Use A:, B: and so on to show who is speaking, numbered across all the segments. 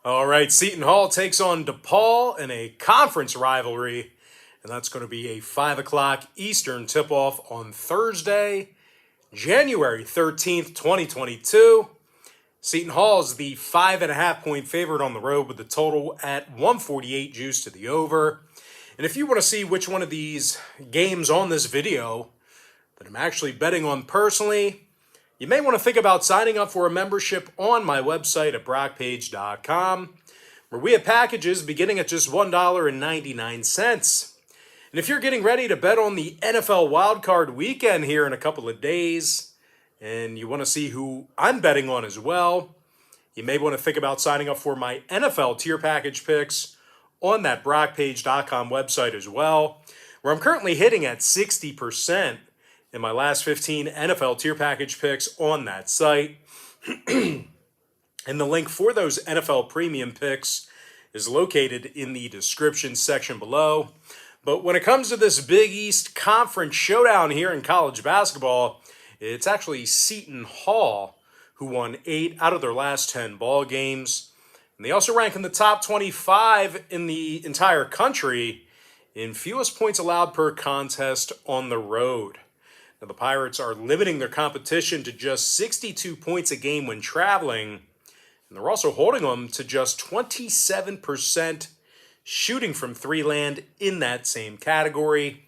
A: All right, Seton Hall takes on DePaul in a conference rivalry, and that's going to be a 5 o'clock Eastern tip-off on Thursday, January 13th, 2022. Seton Hall is the 5.5-point favorite on the road with the total at 148 juice to the over. And if you want to see which one of these games on this video that I'm actually betting on personally, you may want to think about signing up for a membership on my website at brockpage.com, where we have packages beginning at just $1.99. And if you're getting ready to bet on the NFL wildcard weekend here in a couple of days, and you want to see who I'm betting on as well, you may want to think about signing up for my NFL tier package picks on that brockpage.com website as well, where I'm currently hitting at 60% in my last 15 NFL tier package picks on that site. And the link for those NFL premium picks is located in the description section below. But when it comes to this Big East Conference showdown here in college basketball, it's actually Seton Hall who won 8 out of their last 10 ball games. And they also rank in the top 25 in the entire country in fewest points allowed per contest on the road. Now, the Pirates are limiting their competition to just 62 points a game when traveling, and they're also holding them to just 27% shooting from three land in that same category.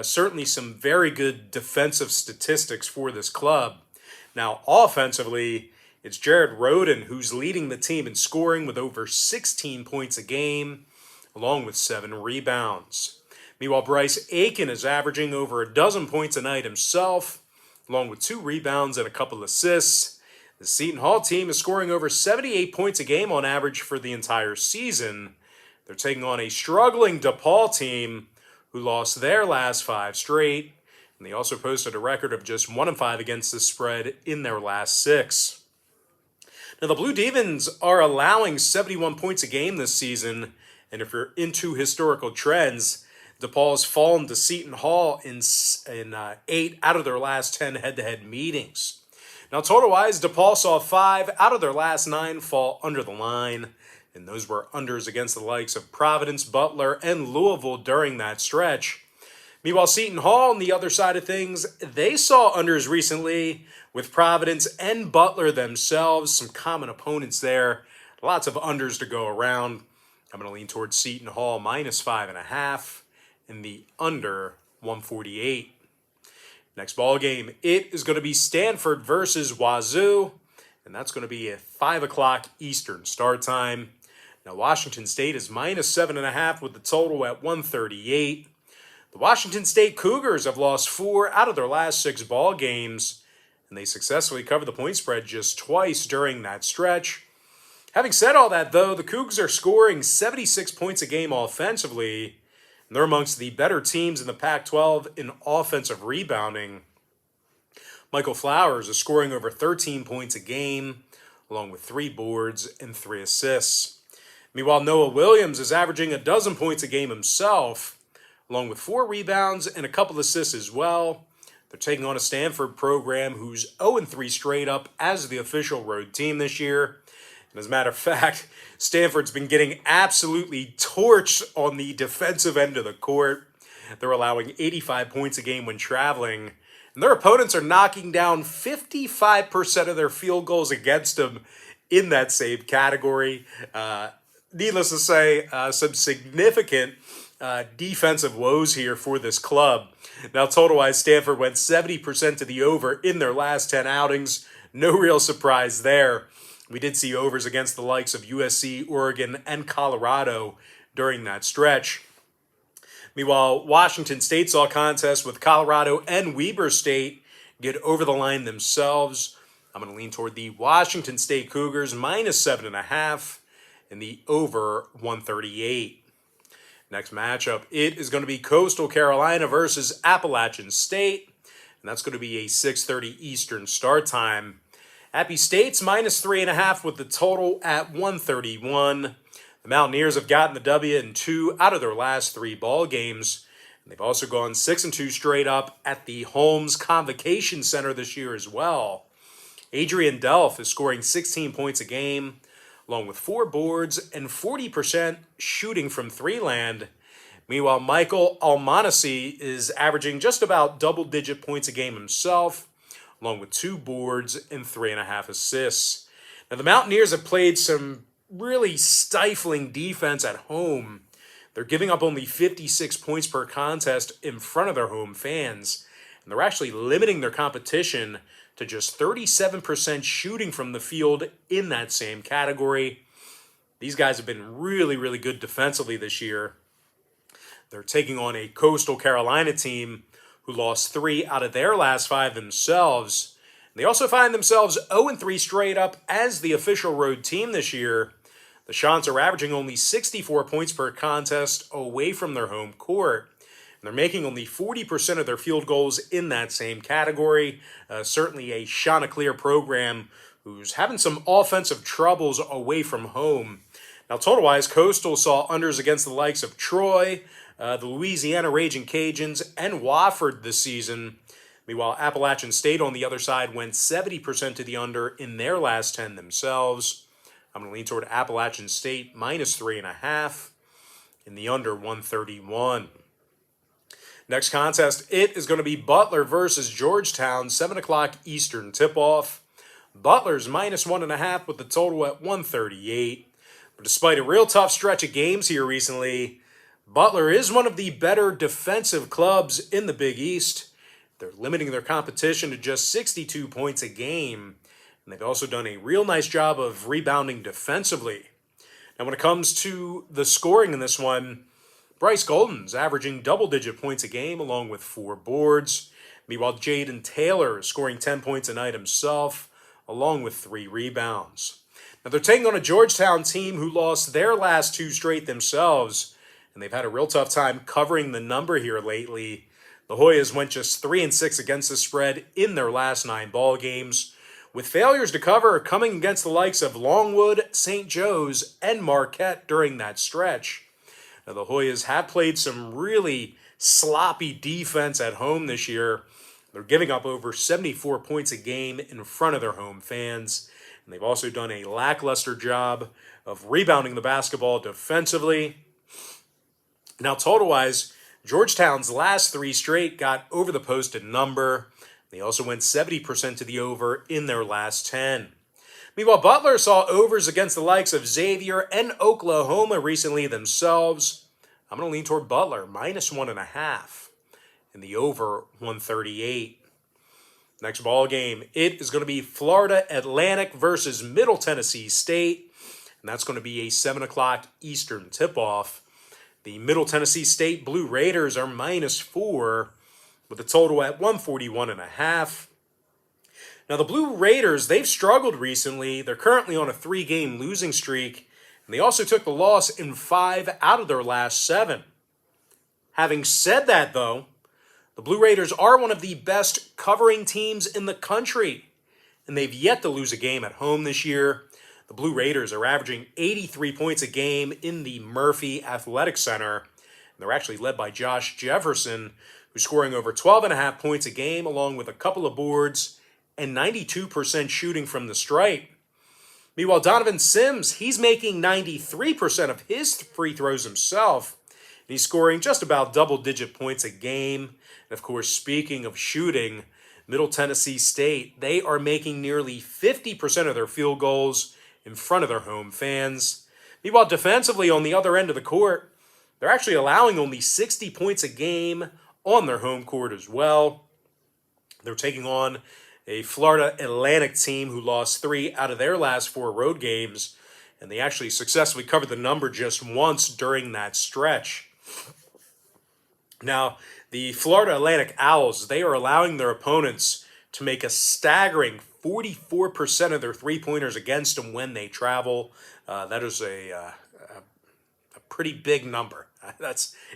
A: Certainly some very good defensive statistics for this club. Now, offensively, it's Jared Rhoden who's leading the team in scoring with over 16 points a game, along with 7 rebounds. Meanwhile, Bryce Aiken is averaging over a dozen points a night himself, along with 2 rebounds and a couple assists. The Seton Hall team is scoring over 78 points a game on average for the entire season. They're taking on a struggling DePaul team who lost their last 5 straight, and they also posted a record of just 1-5 against the spread in their last 6. Now, the Blue Demons are allowing 71 points a game this season, and if you're into historical trends, DePaul has fallen to Seton Hall in 8 out of their last 10 head-to-head meetings. Now, total-wise, DePaul saw 5 out of their last 9 fall under the line, and those were unders against the likes of Providence, Butler, and Louisville during that stretch. Meanwhile, Seton Hall, on the other side of things, they saw unders recently with Providence and Butler themselves, some common opponents there. Lots of unders to go around. I'm going to lean towards Seton Hall minus 5.5. In the under 148. Next ball game, it is going to be Stanford versus WAZZU, and that's going to be at 5 o'clock Eastern start time. Now, Washington State is minus 7.5 with the total at 138. The Washington State Cougars have lost 4 out of their last 6 ball games, and they successfully covered the point spread just twice during that stretch. Having said all that, though, the Cougs are scoring 76 points a game offensively. They're amongst the better teams in the Pac-12 in offensive rebounding. Michael Flowers is scoring over 13 points a game, along with 3 boards and 3 assists. Meanwhile, Noah Williams is averaging a dozen points a game himself, along with 4 rebounds and a couple assists as well. They're taking on a Stanford program who's 0-3 straight up as the official road team this year. And as a matter of fact, Stanford's been getting absolutely torched on the defensive end of the court. They're allowing 85 points a game when traveling. And their opponents are knocking down 55% of their field goals against them in that same category. Needless to say, some significant defensive woes here for this club. Now, total-wise, Stanford went 70% to the over in their last 10 outings. No real surprise there. We did see overs against the likes of USC, Oregon, and Colorado during that stretch. Meanwhile, Washington State saw a contest with Colorado and Weber State get over the line themselves. I'm going to lean toward the Washington State Cougars minus 7.5 and the over 138. Next matchup, it is going to be Coastal Carolina versus Appalachian State, and that's going to be a 6:30 Eastern start time. Appy State's minus 3.5 with the total at 131. The Mountaineers have gotten the W in 2 out of their last 3 ball games. And they've also gone 6-2 straight up at the Holmes Convocation Center this year as well. Adrian Delph is scoring 16 points a game, along with 4 boards and 40% shooting from three-land. Meanwhile, Michael Almonacci is averaging just about double-digit points a game himself, along with 2 boards and 3.5 assists. Now, the Mountaineers have played some really stifling defense at home. They're giving up only 56 points per contest in front of their home fans, and they're actually limiting their competition to just 37% shooting from the field in that same category. These guys have been really, really good defensively this year. They're taking on a Coastal Carolina team who lost 3 out of their last 5 themselves. They also find themselves 0-3 straight up as the official road team this year. The Chants are averaging only 64 points per contest away from their home court. And they're making only 40% of their field goals in that same category. Certainly a Chanticleer program who's having some offensive troubles away from home. Now, total-wise, Coastal saw unders against the likes of Troy, the Louisiana Raging Cajuns, and Wofford this season. Meanwhile, Appalachian State on the other side went 70% to the under in their last 10 themselves. I'm going to lean toward Appalachian State minus 3.5 in the under 131. Next contest, it is going to be Butler versus Georgetown, 7 o'clock Eastern tip-off. Butler's minus 1.5 with the total at 138. But despite a real tough stretch of games here recently, Butler is one of the better defensive clubs in the Big East. They're limiting their competition to just 62 points a game. And they've also done a real nice job of rebounding defensively. Now, when it comes to the scoring in this one, Bryce Golden's averaging double-digit points a game along with 4 boards. Meanwhile, Jaden Taylor is scoring 10 points a night himself along with 3 rebounds. Now, they're taking on a Georgetown team who lost their last 2 straight themselves, and they've had a real tough time covering the number here lately. The Hoyas went just 3-6 against the spread in their last 9 ball games, with failures to cover coming against the likes of Longwood, St. Joe's, and Marquette during that stretch. Now, the Hoyas have played some really sloppy defense at home this year. They're giving up over 74 points a game in front of their home fans, and they've also done a lackluster job of rebounding the basketball defensively. Now, total-wise, Georgetown's last 3 straight got over the posted number. They also went 70% to the over in their last 10. Meanwhile, Butler saw overs against the likes of Xavier and Oklahoma recently themselves. I'm going to lean toward Butler, minus 1.5 in the over 138. Next ball game, it is going to be Florida Atlantic versus Middle Tennessee State, and that's going to be a 7 o'clock Eastern tip-off. The Middle Tennessee State Blue Raiders are minus 4 with a total at 141.5. Now, the Blue Raiders, they've struggled recently. They're currently on a 3-game losing streak, and they also took the loss in 5 out of their last 7. Having said that, though, the Blue Raiders are one of the best covering teams in the country, and they've yet to lose a game at home this year. The Blue Raiders are averaging 83 points a game in the Murphy Athletic Center. And they're actually led by Josh Jefferson, who's scoring over 12.5 points a game, along with a couple of boards and 92% shooting from the stripe. Meanwhile, Donovan Sims, he's making 93% of his free throws himself. And he's scoring just about double-digit points a game. And of course, speaking of shooting, Middle Tennessee State, they are making nearly 50% of their field goals in front of their home fans. Meanwhile, defensively on the other end of the court, they're actually allowing only 60 points a game on their home court as well. They're taking on a Florida Atlantic team who lost 3 out of their last 4 road games, and they actually successfully covered the number just once during that stretch. Now, the Florida Atlantic Owls, they are allowing their opponents to make a staggering 44% of their three-pointers against them when they travel. That is a pretty big number.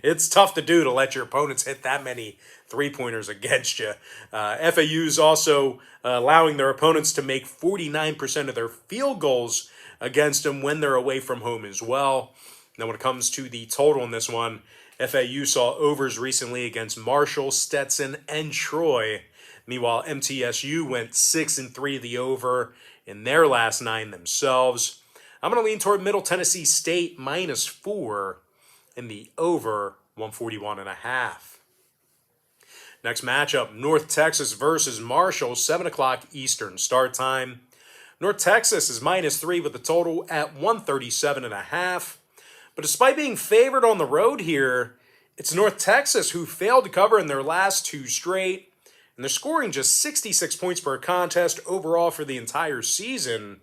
A: It's tough to do to let your opponents hit that many three-pointers against you. FAU's also allowing their opponents to make 49% of their field goals against them when they're away from home as well. Now, when it comes to the total in this one, FAU saw overs recently against Marshall, Stetson, and Troy. Meanwhile, MTSU went 6-3 the over in their last 9 themselves. I'm going to lean toward Middle Tennessee State -4 in the over 141.5. Next matchup, North Texas versus Marshall, 7 o'clock Eastern start time. North Texas is -3 with the total at 137.5. But despite being favored on the road here, it's North Texas who failed to cover in their last 2 straight, and they're scoring just 66 points per contest overall for the entire season.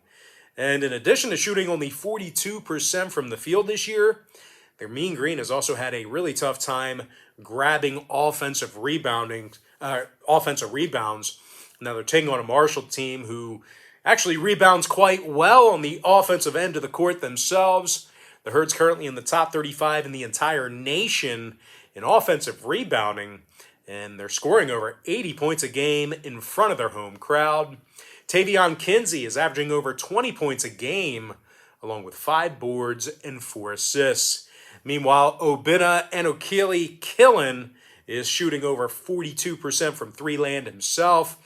A: And in addition to shooting only 42% from the field this year, their Mean Green has also had a really tough time grabbing offensive rebounds. Now they're taking on a Marshall team who actually rebounds quite well on the offensive end of the court themselves. The Herd's currently in the top 35 in the entire nation in offensive rebounding, and they're scoring over 80 points a game in front of their home crowd. Tavion Kinsey is averaging over 20 points a game, along with 5 boards and 4 assists. Meanwhile, Obinna Anokili Killen is shooting over 42% from 3 land himself,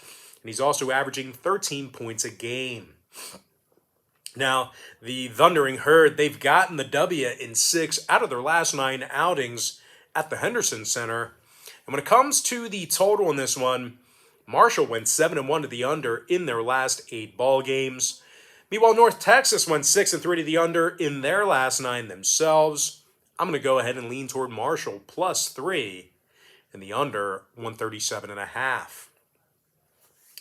A: and he's also averaging 13 points a game. Now, the Thundering Herd, they've gotten the W in 6 out of their last 9 outings at the Henderson Center. And when it comes to the total in this one, Marshall went 7-1 to the under in their last 8 ball games. Meanwhile, North Texas went 6-3 to the under in their last 9 themselves. I'm going to go ahead and lean toward Marshall +3 in the under 137.5.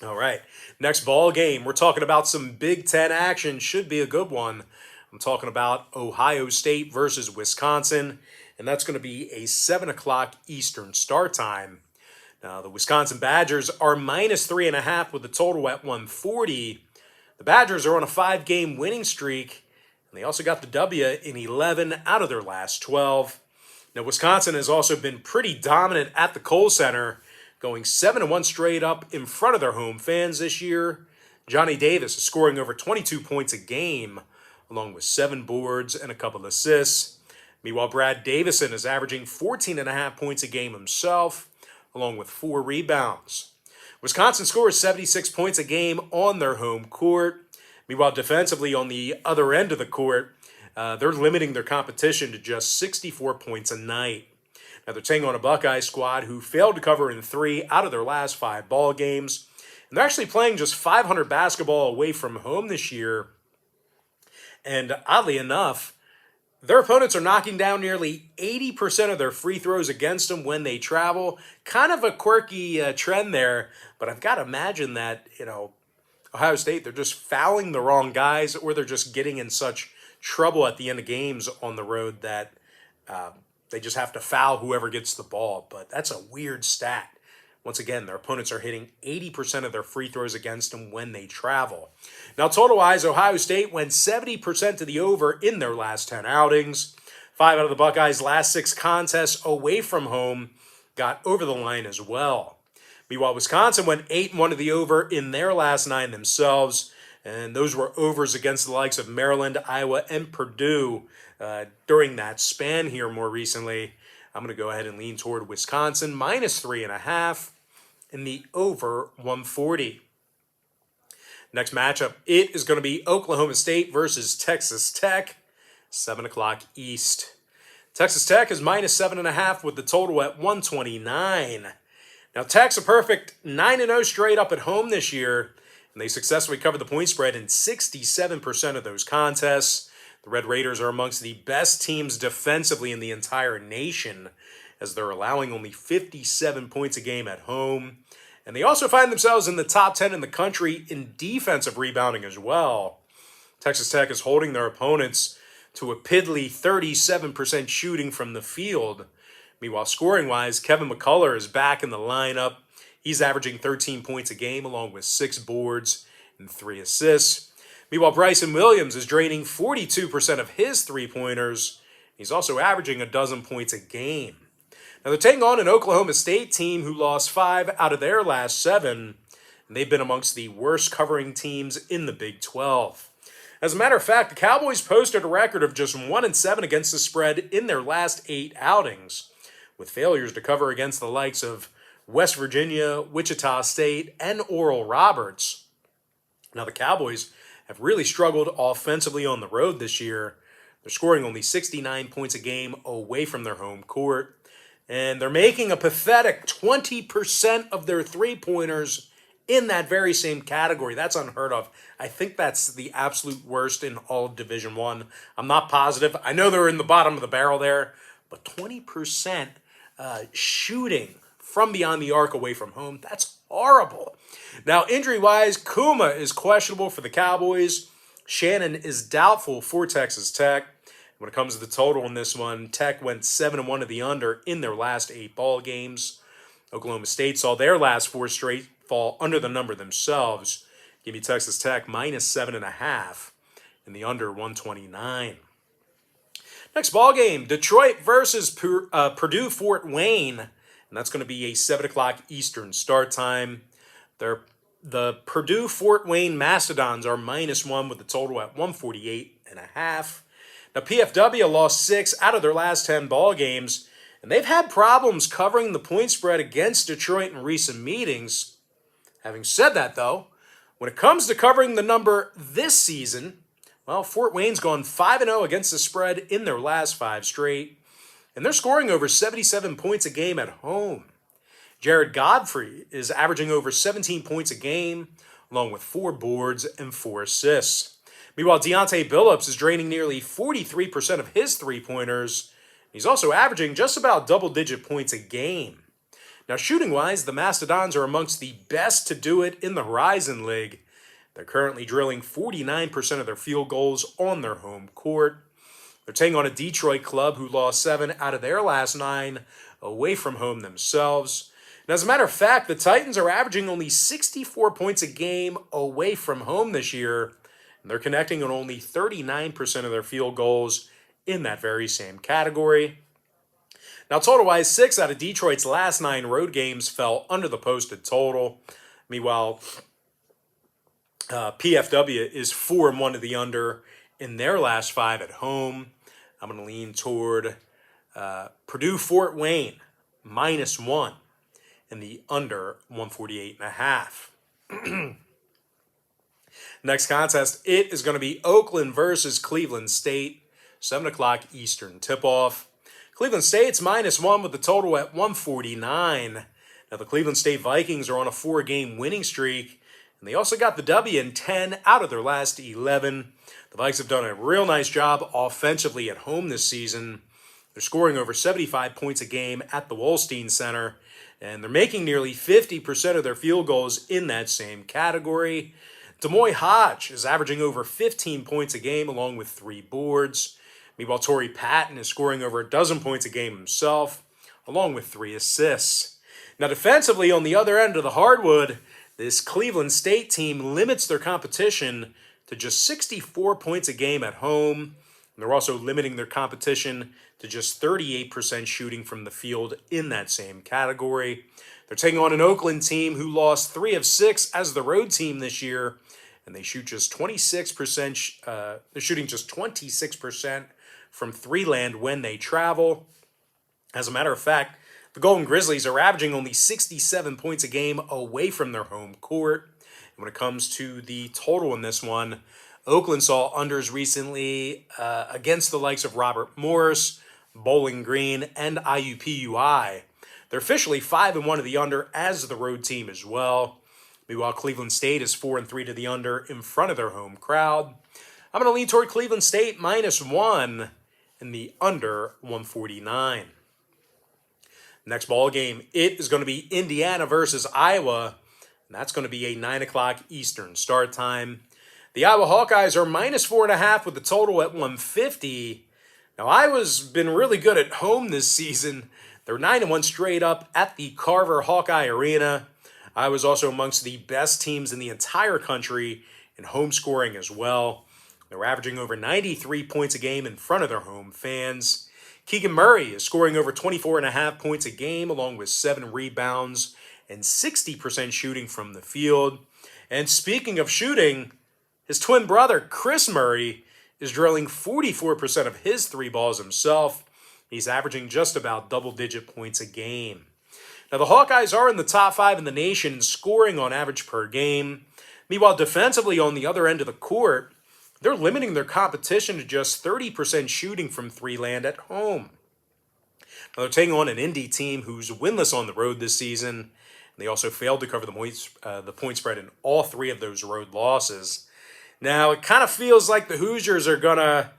A: All right, next ball game, we're talking about some Big Ten action. Should be a good one. I'm talking about Ohio State versus Wisconsin, and that's going to be a 7 o'clock Eastern start time. Now, the Wisconsin Badgers are -3.5 with the total at 140. The Badgers are on a 5-game winning streak, and they also got the W in 11 out of their last 12. Now, Wisconsin has also been pretty dominant at the Kohl Center, going 7-1 straight up in front of their home fans this year. Johnny Davis is scoring over 22 points a game, along with 7 boards and a couple assists. Meanwhile, Brad Davison is averaging 14.5 points a game himself, along with 4 rebounds. Wisconsin scores 76 points a game on their home court. Meanwhile, defensively on the other end of the court, they're limiting their competition to just 64 points a night. Now, they're taking on a Buckeye squad who failed to cover in 3 out of their last 5 ball games. And they're actually playing just 500 basketball away from home this year. And oddly enough, their opponents are knocking down nearly 80% of their free throws against them when they travel. Kind of a quirky trend there, but I've got to imagine that, Ohio State, they're just fouling the wrong guys, or they're just getting in such trouble at the end of games on the road that they just have to foul whoever gets the ball. But that's a weird stat. Once again, their opponents are hitting 80% of their free throws against them when they travel. Now, total-wise, Ohio State went 70% to the over in their last 10 outings. 5 out of the Buckeyes' last 6 contests away from home got over the line as well. Meanwhile, Wisconsin went 8-1 to the over in their last 9 themselves, and those were overs against the likes of Maryland, Iowa, and Purdue during that span here more recently. I'm going to go ahead and lean toward Wisconsin -3.5 in the over 140. Next matchup, it is going to be Oklahoma State versus Texas Tech, 7 o'clock East. Texas Tech is -7.5 with the total at 129. Now, Tech's a perfect 9-0 straight up at home this year, and they successfully covered the point spread in 67% of those contests. The Red Raiders are amongst the best teams defensively in the entire nation, as they're allowing only 57 points a game at home. And they also find themselves in the top 10 in the country in defensive rebounding as well. Texas Tech is holding their opponents to a piddly 37% shooting from the field. Meanwhile, scoring-wise, Kevin McCullough is back in the lineup. He's averaging 13 points a game along with 6 boards and 3 assists. Meanwhile, Bryson Williams is draining 42% of his three-pointers. He's also averaging 12 points a game. Now, they're taking on an Oklahoma State team who lost 5 out of their last 7, and they've been amongst the worst covering teams in the Big 12. As a matter of fact, the Cowboys posted a record of just 1-7 against the spread in their last 8 outings, with failures to cover against the likes of West Virginia, Wichita State, and Oral Roberts. Now, the Cowboys have really struggled offensively on the road this year. They're scoring only 69 points a game away from their home court. And they're making a pathetic 20% of their three-pointers in that very same category. That's unheard of. I think that's the absolute worst in all of Division I. I'm not positive. I know they're in the bottom of the barrel there, but 20% shooting from beyond the arc away from home, that's horrible. Now, injury-wise, Kuma is questionable for the Cowboys. Shannon is doubtful for Texas Tech. When it comes to the total in this one, Tech went 7-1 to the under in their last 8 ball games. Oklahoma State saw their last 4 straight fall under the number themselves. Give me Texas Tech minus 7.5 in the under 129. Next ball game, Detroit versus Purdue Fort Wayne, and that's going to be a 7 o'clock Eastern start time. The Purdue Fort Wayne Mastodons are -1 with the total at 148.5. Now, PFW lost 6 out of their last 10 ball games, and they've had problems covering the point spread against Detroit in recent meetings. Having said that, though, when it comes to covering the number this season, well, Fort Wayne's gone 5-0 against the spread in their last 5 straight, and they're scoring over 77 points a game at home. Jared Godfrey is averaging over 17 points a game, along with 4 boards and 4 assists. Meanwhile, Deontay Billups is draining nearly 43% of his three-pointers. He's also averaging just about double-digit points a game. Now, shooting-wise, the Mastodons are amongst the best to do it in the Horizon League. They're currently drilling 49% of their field goals on their home court. They're taking on a Detroit club who lost 7 out of their last 9 away from home themselves. And as a matter of fact, the Titans are averaging only 64 points a game away from home this year. They're connecting on only 39% of their field goals in that very same category. Now, total-wise, 6 out of Detroit's last 9 road games fell under the posted total. Meanwhile, PFW is 4-1 to the under in their last 5 at home. I'm going to lean toward Purdue Fort Wayne -1 in the under 148.5. Next contest, it is going to be Oakland versus Cleveland State, 7 o'clock Eastern tip-off. Cleveland State's -1 with the total at 149. Now, the Cleveland State Vikings are on a 4-game winning streak, and they also got the W in 10 out of their last 11. The Vikes have done a real nice job offensively at home this season. They're scoring over 75 points a game at the Wolstein Center, and they're making nearly 50% of their field goals in that same category. Demoy Hodge is averaging over 15 points a game along with 3 boards. Meanwhile, Torrey Patton is scoring over a dozen points a game himself, along with 3 assists. Now, defensively, on the other end of the hardwood, this Cleveland State team limits their competition to just 64 points a game at home. And they're also limiting their competition to just 38% shooting from the field in that same category. They're taking on an Oakland team who lost 3 of 6 as the road team this year, and they shoot just 26%. They're shooting just 26% from 3-land when they travel. As a matter of fact, the Golden Grizzlies are averaging only 67 points a game away from their home court. And when it comes to the total in this one, Oakland saw unders recently against the likes of Robert Morris, Bowling Green, and IUPUI. They're officially 5-1 to the under as the road team as well. Meanwhile, Cleveland State is 4-3 to the under in front of their home crowd. I'm going to lean toward Cleveland State -1 in the under 149. Next ball game, it is going to be Indiana versus Iowa, and that's going to be a 9 o'clock Eastern start time. The Iowa Hawkeyes are -4.5 with the total at 150. Now, Iowa's been really good at home this season. They're 9-1 straight up at the Carver Hawkeye Arena. Iowa's also amongst the best teams in the entire country in home scoring as well. They're averaging over 93 points a game in front of their home fans. Keegan Murray is scoring over 24.5 points a game, along with 7 rebounds and 60% shooting from the field. And speaking of shooting, his twin brother, Chris Murray, is drilling 44% of his 3 balls himself. He's averaging just about double-digit points a game. Now, the Hawkeyes are in the top 5 in the nation in scoring on average per game. Meanwhile, defensively on the other end of the court, they're limiting their competition to just 30% shooting from three land at home. Now they're taking on an Indy team who's winless on the road this season. They also failed to cover the point spread in all three of those road losses. Now, it kind of feels like the Hoosiers are going to,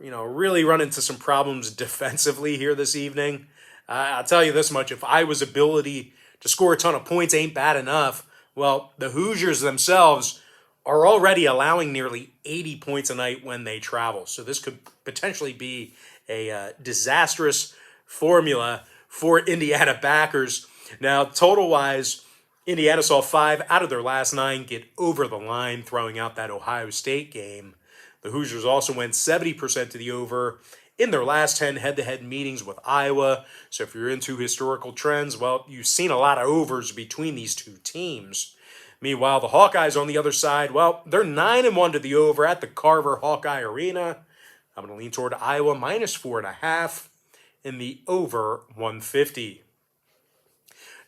A: really run into some problems defensively here this evening. I'll tell you this much, if Iowa's ability to score a ton of points ain't bad enough, well, the Hoosiers themselves are already allowing nearly 80 points a night when they travel. So this could potentially be a disastrous formula for Indiana backers. Now, total-wise, Indiana saw 5 out of their last 9 get over the line, throwing out that Ohio State game. The Hoosiers also went 70% to the over in their last 10 head-to-head meetings with Iowa. So if you're into historical trends, well, you've seen a lot of overs between these two teams. Meanwhile, the Hawkeyes on the other side, well, they're 9-1 to the over at the Carver Hawkeye Arena. I'm going to lean toward Iowa -4.5 in the over 150.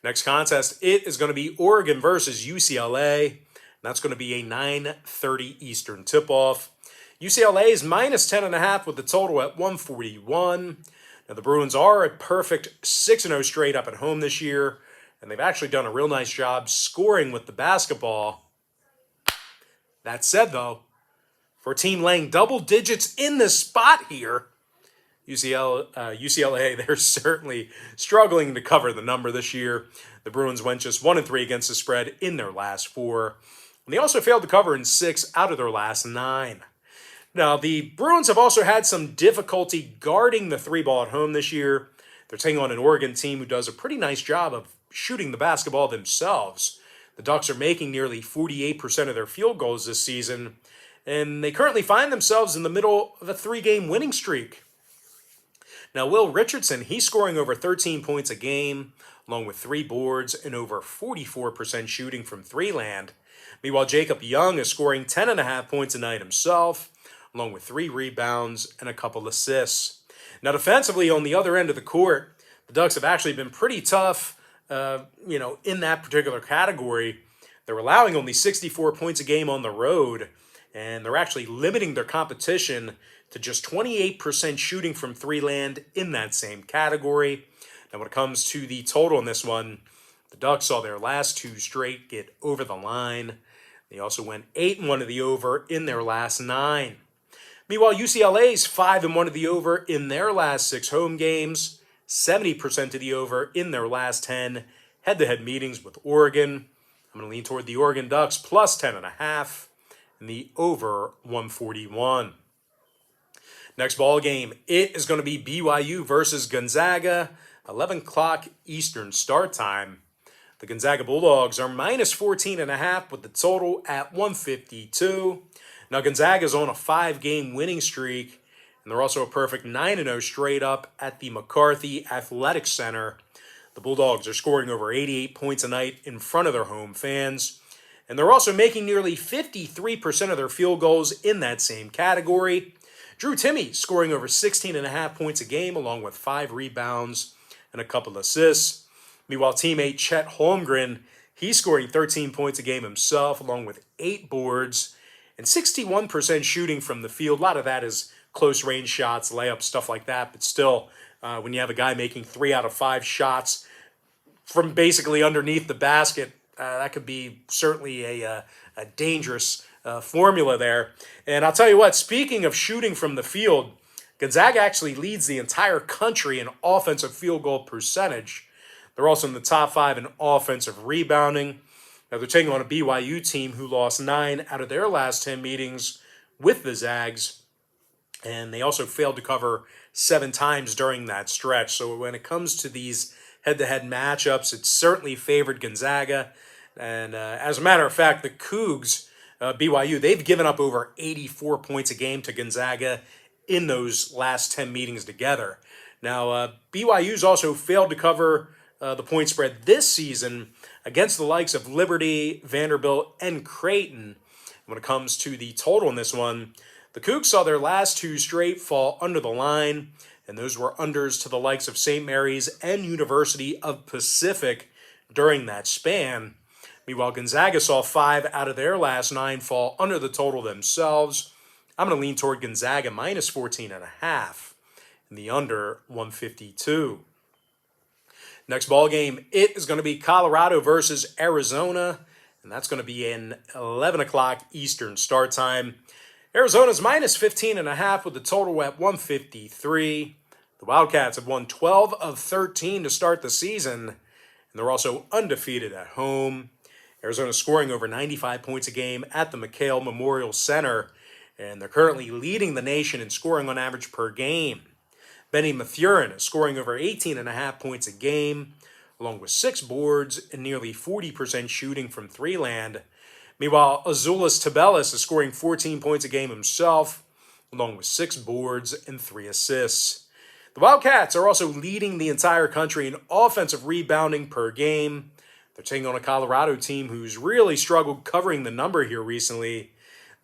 A: Next contest, it is going to be Oregon versus UCLA. That's going to be a 9:30 Eastern tip-off. UCLA is -10.5 with the total at 141. Now, the Bruins are a perfect 6-0 straight up at home this year, and they've actually done a real nice job scoring with the basketball. That said, though, for a team laying double digits in this spot here, UCLA, they're certainly struggling to cover the number this year. The Bruins went just 1-3 against the spread in their last 4. And they also failed to cover in 6 out of their last 9. Now, the Bruins have also had some difficulty guarding the 3-ball at home this year. They're taking on an Oregon team who does a pretty nice job of shooting the basketball themselves. The Ducks are making nearly 48% of their field goals this season, and they currently find themselves in the middle of a 3-game winning streak. Now, Will Richardson, he's scoring over 13 points a game, along with 3 boards and over 44% shooting from 3 land. Meanwhile, Jacob Young is scoring 10.5 points a night himself, along with 3 rebounds and a couple assists. Now, defensively, on the other end of the court, the Ducks have actually been pretty tough, in that particular category. They're allowing only 64 points a game on the road, and they're actually limiting their competition to just 28% shooting from 3 land in that same category. Now, when it comes to the total in this one, the Ducks saw their last 2 straight get over the line. They also went 8-1 to the over in their last 9. Meanwhile, UCLA's 5-1 to the over in their last 6 home games, 70% to the over in their last 10 head-to-head meetings with Oregon. I'm going to lean toward the Oregon Ducks +10.5 in the over 141. Next ball game, it is going to be BYU versus Gonzaga, 11 o'clock Eastern start time. The Gonzaga Bulldogs are -14.5 with the total at 152. Now, Gonzaga is on a 5-game winning streak, and they're also a perfect 9-0 straight up at the McCarthy Athletic Center. The Bulldogs are scoring over 88 points a night in front of their home fans, and they're also making nearly 53% of their field goals in that same category. Drew Timme scoring over 16.5 points a game, along with 5 rebounds and a couple assists. Meanwhile, teammate Chet Holmgren, he's scoring 13 points a game himself, along with 8 boards and 61% shooting from the field. A lot of that is close-range shots, layups, stuff like that. But still, when you have a guy making 3 out of 5 shots from basically underneath the basket, that could be certainly a dangerous formula there. And I'll tell you what, speaking of shooting from the field, Gonzaga actually leads the entire country in offensive field goal percentage. They're also in the top 5 in offensive rebounding. Now, they're taking on a BYU team who lost 9 out of their last 10 meetings with the Zags, and they also failed to cover 7 times during that stretch. So when it comes to these head-to-head matchups, it's certainly favored Gonzaga. And as a matter of fact, the Cougs, BYU, they've given up over 84 points a game to Gonzaga in those last 10 meetings together. Now, BYU's also failed to cover the point spread this season against the likes of Liberty, Vanderbilt, and Creighton. When it comes to the total in this one, the Cougs saw their last 2 straight fall under the line, and those were unders to the likes of St. Mary's and University of Pacific during that span. Meanwhile, Gonzaga saw 5 out of their last 9 fall under the total themselves. I'm going to lean toward Gonzaga minus 14.5 in the under 152. Next ball game, it is going to be Colorado versus Arizona, and that's going to be an 11 o'clock Eastern start time. Arizona's minus 15.5 with the total at 153. The Wildcats have won 12 of 13 to start the season, and they're also undefeated at home. Arizona scoring over 95 points a game at the McHale Memorial Center, and they're currently leading the nation in scoring on average per game. Benny Mathurin is scoring over 18.5 points a game, along with 6 boards and nearly 40% shooting from three-land. Meanwhile, Azuolas Tubelis is scoring 14 points a game himself, along with 6 boards and 3 assists. The Wildcats are also leading the entire country in offensive rebounding per game. They're taking on a Colorado team who's really struggled covering the number here recently.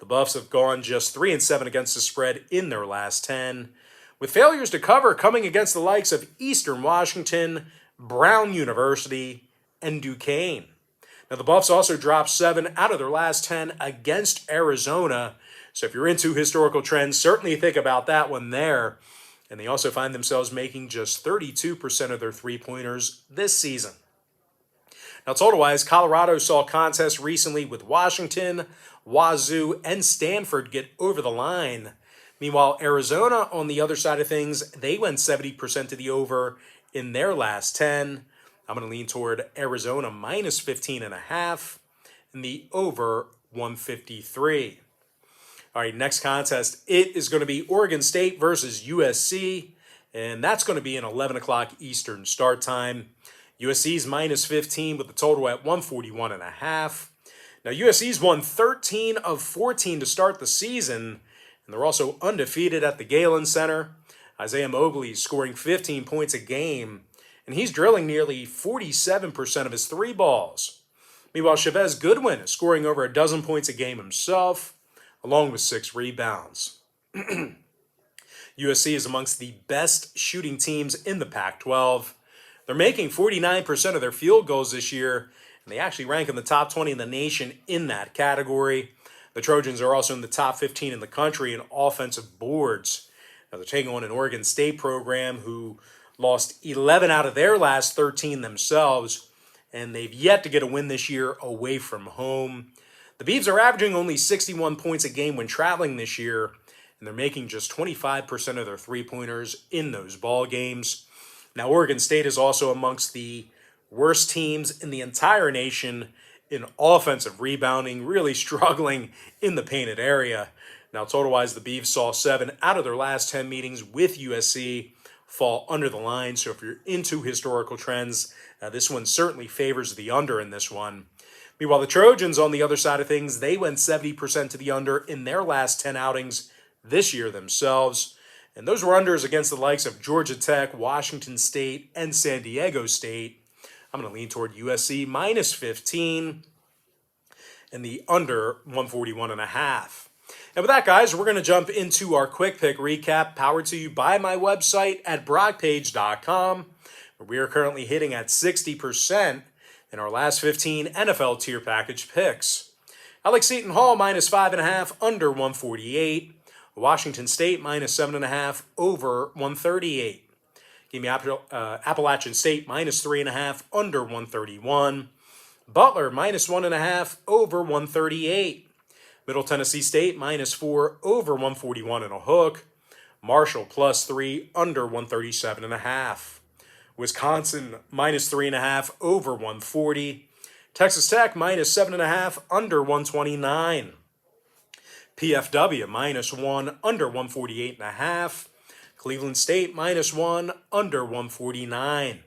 A: The Buffs have gone just 3-7 against the spread in their last 10, with failures to cover coming against the likes of Eastern Washington, Brown University, and Duquesne. Now, the Buffs also dropped 7 out of their last 10 against Arizona, so if you're into historical trends, certainly think about that one there. And they also find themselves making just 32% of their three-pointers this season. Now, total-wise, Colorado saw contests recently with Washington, WAZZU, and Stanford get over the line. Meanwhile, Arizona, on the other side of things, they went 70% to the over in their last 10. I'm going to lean toward Arizona minus 15.5 and the over 153. All right, next contest, it is going to be Oregon State versus USC, and that's going to be an 11 o'clock Eastern start time. USC's minus 15 with the total at 141.5. Now, USC's won 13 of 14 to start the season, and they're also undefeated at the Galen Center. Isaiah Mobley's scoring 15 points a game, and he's drilling nearly 47% of his 3 balls. Meanwhile, Chavez Goodwin is scoring over a dozen points a game himself, along with 6 rebounds. USC is amongst the best shooting teams in the Pac-12. They're making 49% of their field goals this year, and they actually rank in the top 20 in the nation in that category. The Trojans are also in the top 15 in the country in offensive boards. Now, they're taking on an Oregon State program who lost 11 out of their last 13 themselves, and they've yet to get a win this year away from home. The Beavs are averaging only 61 points a game when traveling this year, and they're making just 25% of their three-pointers in those ball games. Now, Oregon State is also amongst the worst teams in the entire nation in offensive rebounding, really struggling in the painted area. Now, total-wise, the Beavs saw 7 out of their last 10 meetings with USC fall under the line. So if you're into historical trends, this one certainly favors the under in this one. Meanwhile, the Trojans, on the other side of things, they went 70% to the under in their last 10 outings this year themselves. And those were unders against the likes of Georgia Tech, Washington State, and San Diego State. I'm going to lean toward USC minus 15 and the under 141.5. And with that, guys, we're going to jump into our quick pick recap, powered to you by my website at brockpage.com, where we are currently hitting at 60% in our last 15 NFL tier package picks. I like Seton Hall minus 5.5 under 148. Washington State minus 7.5 over 138. Give me Appalachian State minus 3.5 under 131. Butler minus 1.5 over 138. Middle Tennessee State minus 4 over 141 and a hook. Marshall plus 3 under 137.5. Wisconsin minus 3.5 over 140. Texas Tech minus 7.5 under 129. PFW minus 1 under 148.5. Cleveland State minus 1 under 149.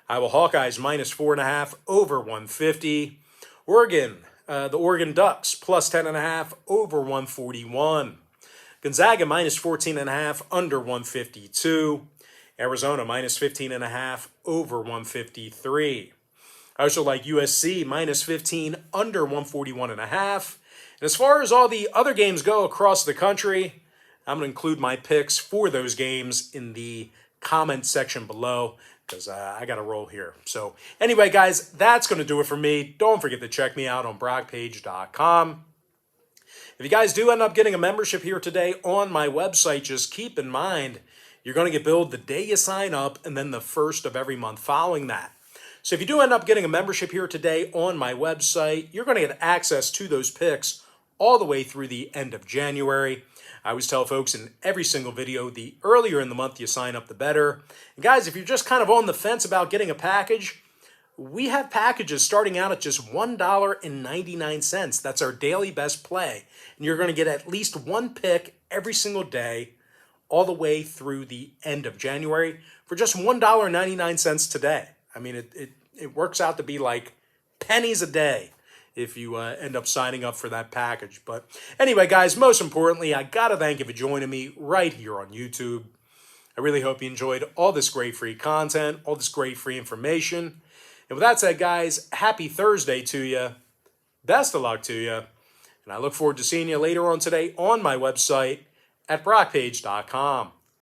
A: Iowa Hawkeyes minus 4.5 over 150. Oregon, the Oregon Ducks plus 10.5 over 141. Gonzaga minus 14.5 under 152. Arizona minus 15.5 over 153. I also like USC minus 15 under 141.5. And as far as all the other games go across the country, I'm going to include my picks for those games in the comment section below. because I got to roll here. So anyway, guys, that's going to do it for me. Don't forget to check me out on brockpage.com. If you guys do end up getting a membership here today on my website, just keep in mind you're going to get billed the day you sign up and then the first of every month following that. So if you do end up getting a membership here today on my website, you're going to get access to those picks all the way through the end of January. I always tell folks in every single video, the earlier in the month you sign up, the better. And guys, if you're just kind of on the fence about getting a package, we have packages starting out at just $1.99. That's our daily best play. And you're going to get at least one pick every single day all the way through the end of January for just $1.99 today. I mean, it works out to be like pennies a day if you end up signing up for that package. But anyway, guys, most importantly, I got to thank you for joining me right here on YouTube. I really hope you enjoyed all this great free content, all this great free information. And with that said, guys, happy Thursday to you. Best of luck to you. And I look forward to seeing you later on today on my website at brockpage.com.